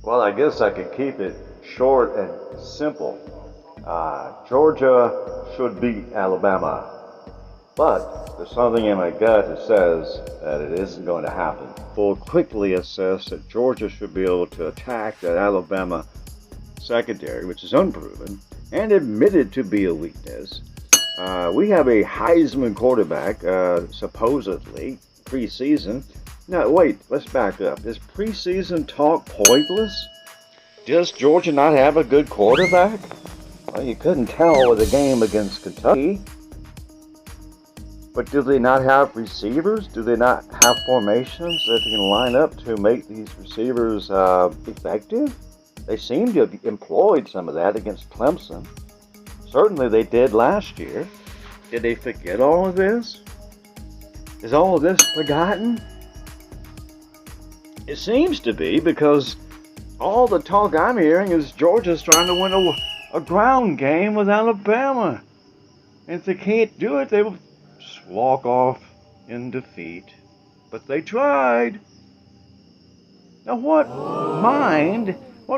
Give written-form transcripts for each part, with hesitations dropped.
Well, I guess I could keep it short and simple. Georgia should beat Alabama, but there's something in my gut that says that it isn't going to happen. We'll quickly assess that Georgia should be able to attack that Alabama secondary, which is unproven and admitted to be a weakness. We have a Heisman quarterback, supposedly, preseason. Now, wait, let's back up. Is preseason talk pointless? Does Georgia not have a good quarterback? Well, you couldn't tell with the game against Kentucky. But do they not have receivers? Do they not have formations that they can line up to make these receivers effective? They seem to have employed some of that against Clemson. Certainly they did last year. Did they forget all of this? Is all of this forgotten? It seems to be, because all the talk I'm hearing is Georgia's trying to win a ground game with Alabama. And if they can't do it, they will just walk off in defeat. But they tried. Now what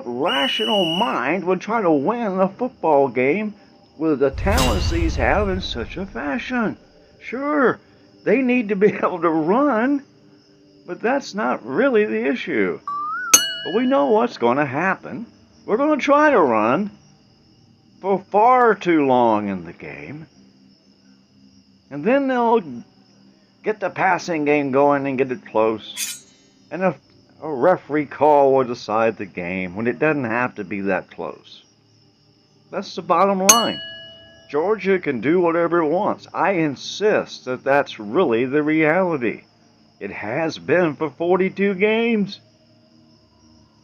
rational mind would try to win a football game with the talents these have in such a fashion? Sure, they need to be able to run, but that's not really the issue. But we know what's going to happen. We're going to try to run for far too long in the game. And then they'll get the passing game going and get it close. And a referee call will decide the game when it doesn't have to be that close. That's the bottom line. Georgia can do whatever it wants. I insist that that's really the reality. It has been for 42 games.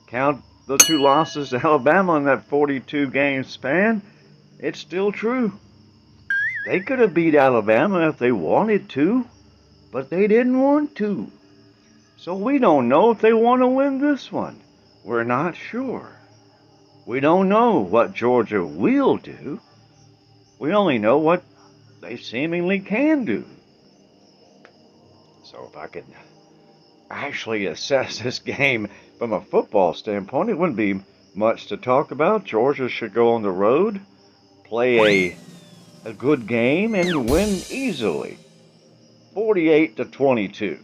Count the 2 losses to Alabama in that 42 game span, it's still true. They could have beat Alabama if they wanted to, but they didn't want to. So we don't know if they want to win this one. We're not sure. We don't know what Georgia will do. We only know what they seemingly can do. So if I could actually assess this game from a football standpoint, it wouldn't be much to talk about. Georgia should go on the road, play a good game, and win easily. 48-22.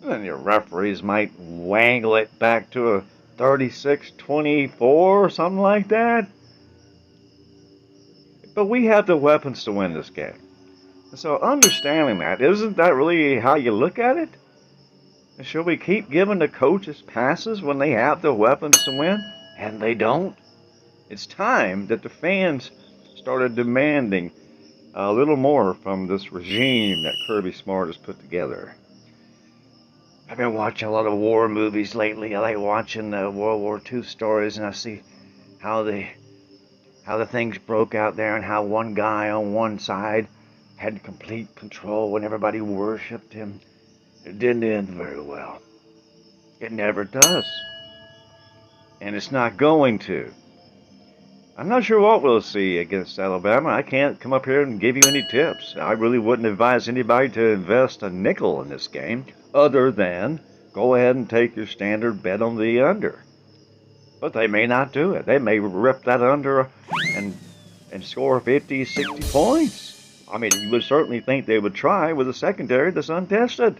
And your referees might wangle it back to a 36-24 or something like that. But we have the weapons to win this game. So understanding that, isn't that really how you look at it? Should we keep giving the coaches passes when they have the weapons to win? And they don't. It's time that the fans started demanding a little more from this regime that Kirby Smart has put together. I've been watching a lot of war movies lately. I like watching World War II stories, and I see how the things broke out there and how one guy on one side had complete control when everybody worshipped him. It didn't end very well. It never does. And it's not going to. I'm not sure what we'll see against Alabama. I can't come up here and give you any tips. I really wouldn't advise anybody to invest a nickel in this game, other than go ahead and take your standard bet on the under. But they may not do it. They may rip that under and score 50, 60 points. I mean, you would certainly think they would try with a secondary that's untested.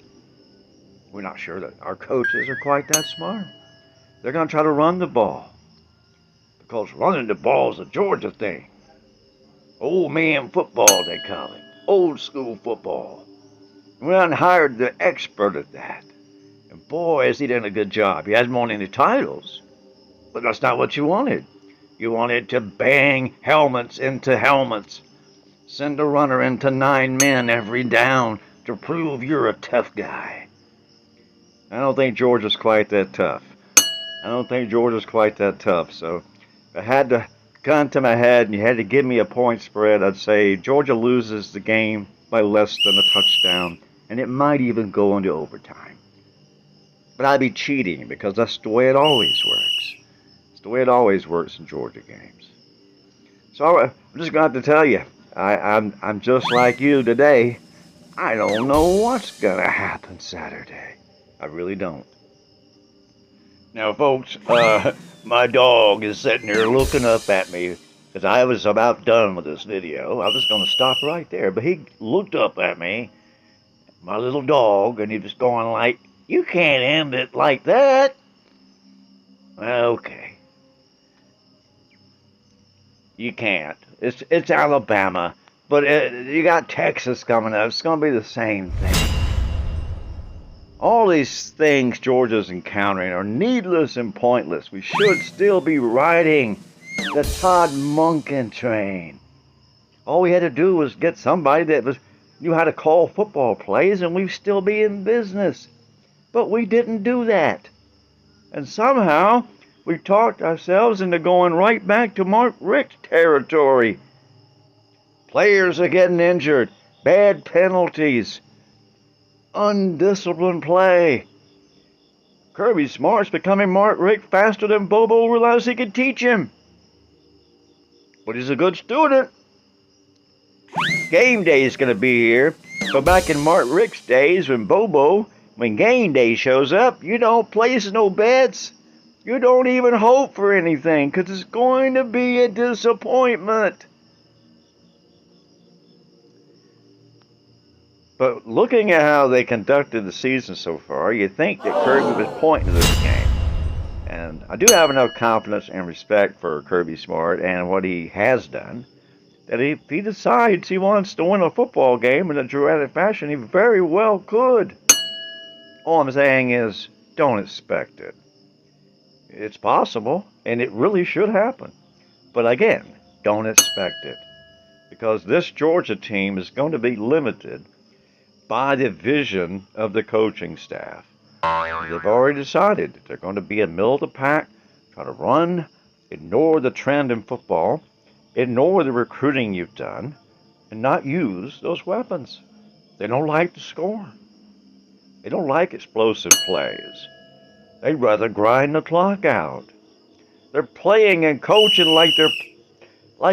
We're not sure that our coaches are quite that smart. They're going to try to run the ball, because running the ball is a Georgia thing. Old man football, they call it. Old school football. We hired the expert at that. And boy, has he done a good job. He hasn't won any titles. But that's not what you wanted. You wanted to bang helmets into helmets. Send a runner into 9 men every down to prove you're a tough guy. I don't think Georgia's quite that tough. So if I had to gun to my head and you had to give me a point spread, I'd say Georgia loses the game by less than a touchdown, and it might even go into overtime. But I'd be cheating, because that's the way it always works. It's the way it always works in Georgia games. So I'm just going to have to tell you, I'm just like you today. I don't know what's going to happen Saturday. I really don't. Now, folks, my dog is sitting there looking up at me because I was about done with this video. I was going to stop right there, but he looked up at me, my little dog, and he was going like, "You can't end it like that." Okay, you can't. It's Alabama, but you got Texas coming up. It's going to be the same thing. All these things Georgia's encountering are needless and pointless. We should still be riding the Todd Monken train. All we had to do was get somebody that knew how to call football plays, and we'd still be in business. But we didn't do that. And somehow we talked ourselves into going right back to Mark Richt territory. Players are getting injured, bad penalties, undisciplined play. Kirby Smart's becoming Mark Richt faster than Bobo realized he could teach him. But he's a good student. Game day is going to be here. So back in Mark Richt's days when game day shows up, you don't place no bets. You don't even hope for anything because it's going to be a disappointment. But looking at how they conducted the season so far, you'd think that Kirby was pointing to this game. And I do have enough confidence and respect for Kirby Smart and what he has done, that if he decides he wants to win a football game in a dramatic fashion, he very well could. All I'm saying is, don't expect it. It's possible, and it really should happen. But again, don't expect it. Because this Georgia team is going to be limited by the vision of the coaching staff. They've already decided that they're going to be a middle of the pack, try to run, ignore the trend in football, ignore the recruiting you've done, and not use those weapons. They don't like to score. They don't like explosive plays. They'd rather grind the clock out. They're playing and coaching like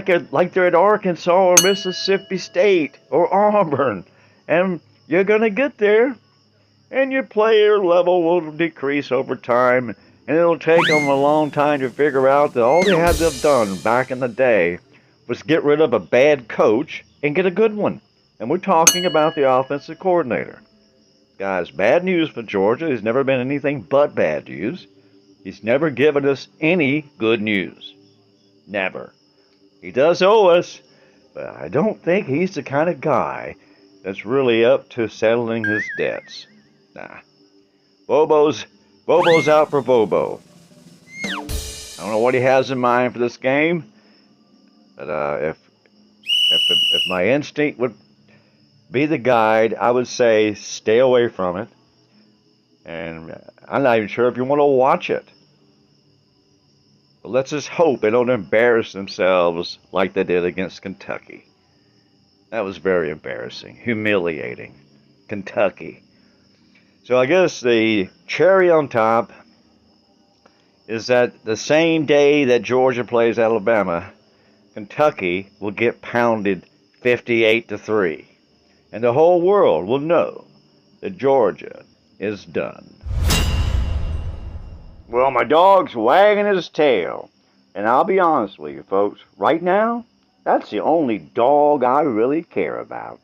they're at Arkansas or Mississippi State or Auburn. And you're going to get there, and your player level will decrease over time, and it'll take them a long time to figure out that all they had to have done back in the day was get rid of a bad coach and get a good one. And we're talking about the offensive coordinator. Guys, bad news for Georgia. He's never been anything but bad news. He's never given us any good news. Never. He does owe us, but I don't think he's the kind of guy that's really up to settling his debts. Nah. Bobo's out for Bobo. I don't know what he has in mind for this game, but if my instinct would be the guide, I would say stay away from it. And I'm not even sure if you want to watch it. But let's just hope they don't embarrass themselves like they did against Kentucky. That was very embarrassing, humiliating. Kentucky. So I guess the cherry on top is that the same day that Georgia plays Alabama, Kentucky will get pounded 58-3. And the whole world will know that Georgia is done. Well, my dog's wagging his tail. And I'll be honest with you, folks. Right now, that's the only dog I really care about.